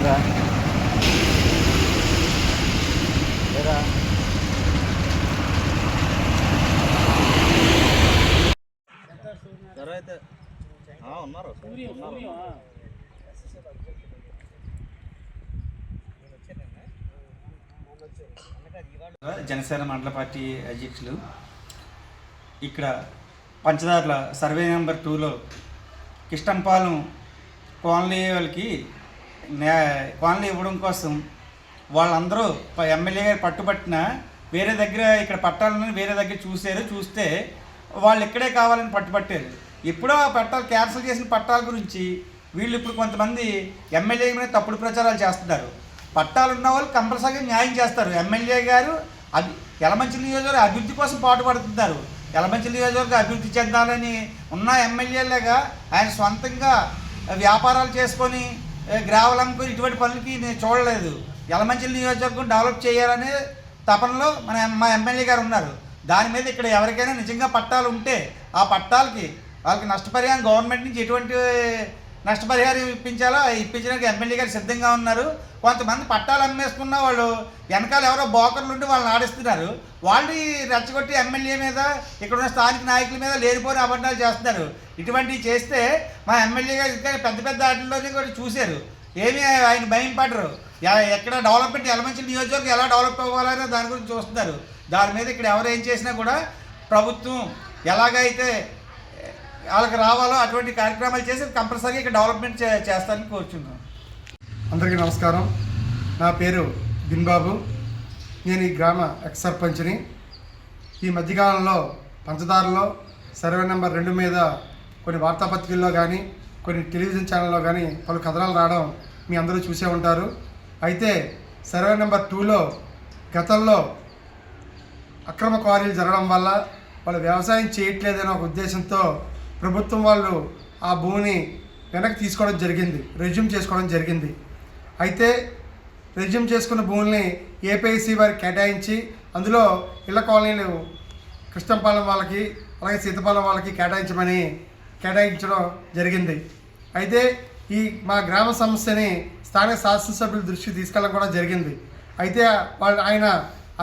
ఏరా ఏరా అయితే ఉన్నారు జనసేన మండల పార్టీ అధ్యక్షులు. ఇక్కడ పంచదార్ల సర్వే నెంబర్ 2లో కిష్టంపాలెం కాలనీ వాళ్ళకి కాలనీ ఇవ్వడం కోసం వాళ్ళందరూ ఎమ్మెల్యే గారు పట్టుబట్టిన వేరే దగ్గర ఇక్కడ పట్టాలని వేరే దగ్గర చూస్తే వాళ్ళు ఇక్కడే కావాలని పట్టుబట్టారు. ఎప్పుడో ఆ పట్టాలు క్యాన్సిల్ చేసిన పట్టాల గురించి వీళ్ళు ఇప్పుడు కొంతమంది ఎమ్మెల్యే మీద తప్పుడు ప్రచారాలు చేస్తున్నారు. పట్టాలు ఉన్న వాళ్ళు కంపల్సరీగా న్యాయం చేస్తారు. ఎమ్మెల్యే గారు యలమంచిలి నియోజకవర్గ అభివృద్ధి కోసం పాటుపడుతున్నారు. యలమంచిలి నియోజకవర్గ అభివృద్ధి చెందాలని ఉన్న ఎమ్మెల్యేలుగా ఆయన సొంతంగా వ్యాపారాలు చేసుకొని గ్రావెల్ అమ్ముకొని ఇటువంటి పనులకి నేను చూడలేదు. యలమంచిలి నియోజకవర్గం డెవలప్ చేయాలనే తపనలో మా ఎమ్మెల్యే గారు ఉన్నారు. దాని మీద ఇక్కడ ఎవరికైనా నిజంగా పట్టాలు ఉంటే ఆ పట్టాలకి వాళ్ళకి నష్టపరిహారం గవర్నమెంట్ నుంచి ఎటువంటి నష్టపరిహారం ఇప్పించాలో ఇప్పించడానికి ఎమ్మెల్యే గారు సిద్ధంగా ఉన్నారు. కొంతమంది పట్టాలు అమ్మేసుకున్న వాళ్ళు వెనకాల ఎవరో బోకర్లు ఉండి వాళ్ళని ఆడిస్తున్నారు. వాళ్ళు రెచ్చగొట్టి ఎమ్మెల్యే మీద ఇక్కడ ఉన్న స్థానిక నాయకుల మీద లేనిపోని అబద్ధాలు చేస్తున్నారు. ఇటువంటివి చేస్తే మా ఎమ్మెల్యే గారు ఇంకా పెద్ద పెద్ద వాటిల్లోనే కూడా చూశారు. ఏమీ ఆయన భయం పడరు. ఎక్కడ డెవలప్మెంట్ యలమంచిలి నియోజకవర్గం ఎలా డెవలప్ అవ్వాలనే దాని గురించి చూస్తున్నారు. దాని మీద ఇక్కడ ఎవరు ఏం చేసినా కూడా ప్రభుత్వం ఎలాగైతే వాళ్ళకి రావాలో అటువంటి కార్యక్రమాలు చేసి కంపల్సరీగా ఇక్కడ డెవలప్మెంట్ చేస్తారని కోరుచున్నాను. అందరికీ నమస్కారం. నా పేరు దిన్బాబు. నేను ఈ గ్రామ ఎక్స్ సర్పంచ్ని. ఈ మధ్యకాలంలో పంచదారలో సర్వే నెంబర్ 2 మీద కొన్ని వార్తాపత్రికల్లో కానీ కొన్ని టెలివిజన్ ఛానల్లో కానీ పలు కథనాలు రావడం మీ అందరూ చూసే ఉంటారు. అయితే సర్వే నెంబర్ 2లో గతంలో అక్రమ క్వారీలు జరగడం వల్ల వాళ్ళు వ్యవసాయం చేయట్లేదనే ఒక ఉద్దేశంతో ప్రభుత్వం వాళ్ళు ఆ భూమిని వెనక్కి తీసుకోవడం జరిగింది, రెజ్యూమ్ చేసుకోవడం జరిగింది. అయితే రెజ్యూమ్ చేసుకున్న భూముల్ని ఏపీఐసి వారికి కేటాయించి అందులో ఇళ్ల కాలనీలు కృష్ణంపాలెం వాళ్ళకి అలాగే సీతపాలెం వాళ్ళకి కేటాయించడం జరిగింది. అయితే ఈ మా గ్రామ సమస్యని స్థానిక శాసనసభ్యుల దృష్టికి తీసుకెళ్ళడం కూడా జరిగింది. అయితే ఆయన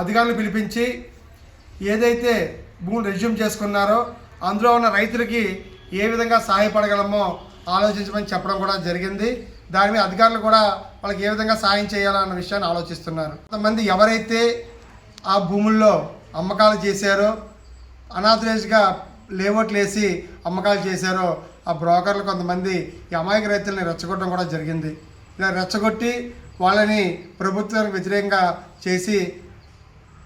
అధికారులు పిలిపించి ఏదైతే భూమిని రెజ్యూమ్ చేసుకున్నారో అందులో ఉన్న రైతులకి ఏ విధంగా సహాయపడగలమో ఆలోచించమని చెప్పడం కూడా జరిగింది. దాని మీద అధికారులు కూడా వాళ్ళకి ఏ విధంగా సాయం చేయాలన్న విషయాన్ని ఆలోచిస్తున్నారు. కొంతమంది ఎవరైతే ఆ భూముల్లో అమ్మకాలు చేశారో అనాథరైజ్గా లేఅవుట్లు వేసి అమ్మకాలు చేశారో ఆ బ్రోకర్లు కొంతమంది ఈ అమాయక రైతులని రెచ్చగొట్టడం కూడా జరిగింది. ఇలా రెచ్చగొట్టి వాళ్ళని ప్రభుత్వానికి వ్యతిరేకంగా చేసి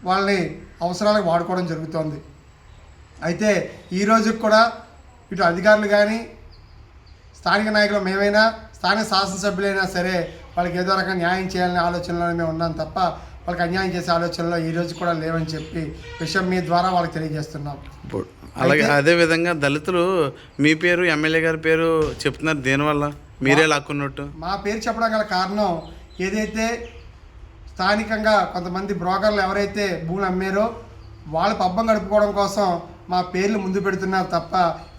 వాళ్ళని అవసరాలకు వాడుకోవడం జరుగుతోంది. అయితే ఈరోజు కూడా ఇటు అధికారులు కానీ స్థానిక నాయకులు మేమైనా స్థానిక శాసనసభ్యులైనా సరే వాళ్ళకి ఏదో రకంగా న్యాయం చేయాలనే ఆలోచనలో మేము ఉన్నాం తప్ప వాళ్ళకి అన్యాయం చేసే ఆలోచనలో ఈరోజు కూడా లేవని చెప్పి విషయం మీ ద్వారా వాళ్ళకి తెలియజేస్తున్నాం. అలాగే అదేవిధంగా దళితులు మీ పేరు ఎమ్మెల్యే గారి పేరు చెప్తున్నారు. దేనివల్ల మీరే లాక్కున్నట్టు? మా పేరు చెప్పడం గల కారణం ఏదైతే స్థానికంగా కొంతమంది బ్రోకర్లు ఎవరైతే భూములు అమ్మారో వాళ్ళ పబ్బం గడుపుకోవడం కోసం మా పేర్లు ముందు పెడుతున్నారు తప్ప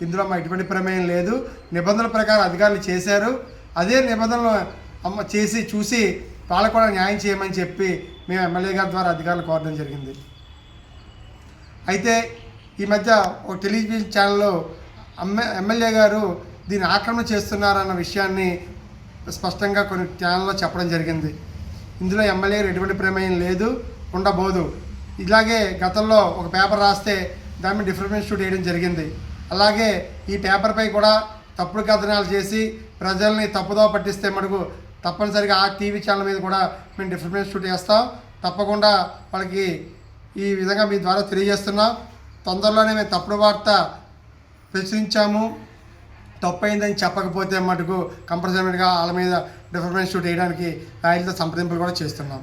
ఇందులో మా ఎటువంటి ప్రమేయం లేదు. నిబంధనల ప్రకారం అధికారులు చేశారు. అదే నిబంధనలు చూసి వాళ్ళకు కూడా న్యాయం చేయమని చెప్పి మేము ఎమ్మెల్యే గారి ద్వారా అధికారులు కోరడం జరిగింది. అయితే ఈ మధ్య ఒక టెలివిజన్ ఛానల్లో ఎమ్మెల్యే గారు దీన్ని ఆక్రమణ చేస్తున్నారన్న విషయాన్ని స్పష్టంగా కొన్ని ఛానల్లో చెప్పడం జరిగింది. ఇందులో ఎమ్మెల్యే ఎటువంటి ప్రమేయం లేదు, ఉండబోదు. ఇలాగే గతంలో ఒక పేపర్ రాస్తే దాని మీద డిఫర్మెంట్ షూట్ వేయడం జరిగింది. అలాగే ఈ పేపర్పై కూడా తప్పుడు కథనాలు చేసి ప్రజల్ని తప్పుదోవ పట్టిస్తే మటుకు తప్పనిసరిగా ఆ టీవీ ఛానల్ మీద కూడా మేము డిఫర్మెంట్ షూట్ వేస్తాం. తప్పకుండా వాళ్ళకి ఈ విధంగా మీ ద్వారా తెలియజేస్తున్నాం. తొందరలోనే మేము తప్పుడు వార్త ప్రచురించాము, తప్పైందని చెప్పకపోతే మటుకు కంపల్సరీగా వాళ్ళ మీద డిఫర్మెంట్ షూట్ వేయడానికి రాయలతో సంప్రదింపులు కూడా చేస్తున్నాం.